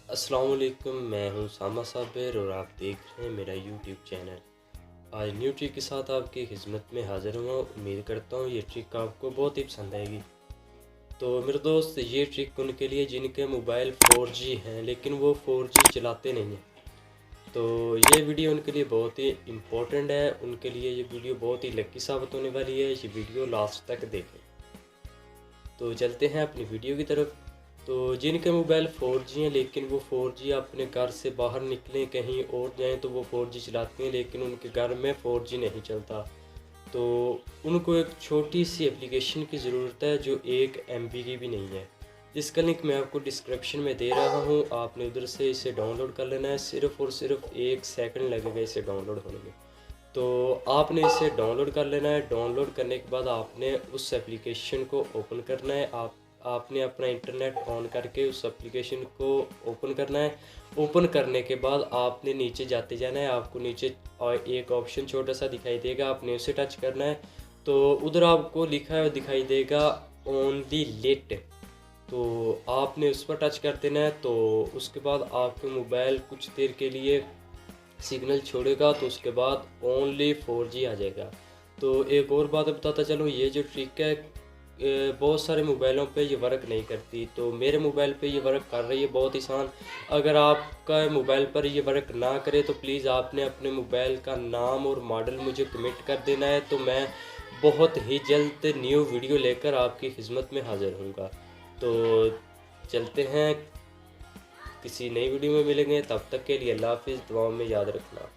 अस्सलाम वालेकुम, मैं हूं सामा साबिर और आप देख रहे हैं मेरा यूट्यूब चैनल। आज न्यू ट्रिक के साथ आपकी खिदमत में हाज़िर हुआ। उम्मीद करता हूं ये ट्रिक आपको बहुत ही पसंद आएगी। तो मेरे दोस्त, ये ट्रिक उनके लिए जिनके मोबाइल 4G हैं लेकिन वो 4G चलाते नहीं हैं। तो ये वीडियो उनके लिए बहुत ही इम्पोर्टेंट है। उनके लिए ये वीडियो बहुत ही लकी साबित होने वाली है। ये वीडियो लास्ट तक देखें। तो चलते हैं अपनी वीडियो की तरफ। तो जिनके मोबाइल 4G हैं लेकिन वो 4G अपने घर से बाहर निकलें कहीं और जाएं तो वो 4G चलाते हैं लेकिन उनके घर में 4G नहीं चलता। तो उनको एक छोटी सी एप्लीकेशन की ज़रूरत है जो 1 MB की भी नहीं है, जिसका लिंक मैं आपको डिस्क्रिप्शन में दे रहा हूँ। आपने उधर से इसे डाउनलोड कर लेना है। सिर्फ़ और सिर्फ 1 सेकंड लगेगा इसे डाउनलोड होने में। तो आपने इसे डाउनलोड कर लेना है। डाउनलोड करने के बाद आपने उस एप्लीकेशन को ओपन करना है। आपने अपना इंटरनेट ऑन करके उस एप्लीकेशन को ओपन करना है। ओपन करने के बाद आपने नीचे जाते जाना है। आपको नीचे एक ऑप्शन छोटा सा दिखाई देगा, आपने उसे टच करना है। तो उधर आपको लिखा है दिखाई देगा ओनली लेट। तो आपने उस पर टच कर देना है। तो उसके बाद आपके मोबाइल कुछ देर के लिए सिग्नल छोड़ेगा, तो उसके बाद ओनली 4G आ जाएगा। तो एक और बात बताता चलो, ये जो ट्रिक है बहुत सारे मोबाइलों पे ये वर्क नहीं करती। तो मेरे मोबाइल पे ये वर्क कर रही है बहुत आसान। अगर आपका मोबाइल पर ये वर्क ना करे तो प्लीज़ आपने अपने मोबाइल का नाम और मॉडल मुझे कमेंट कर देना है। तो मैं बहुत ही जल्द न्यू वीडियो लेकर आपकी खिदमत में हाज़िर हूँगा। तो चलते हैं, किसी नई वीडियो में मिलेंगे। तब तक के लिए अल्लाह हाफ़िज़। दुआओं में याद रखना।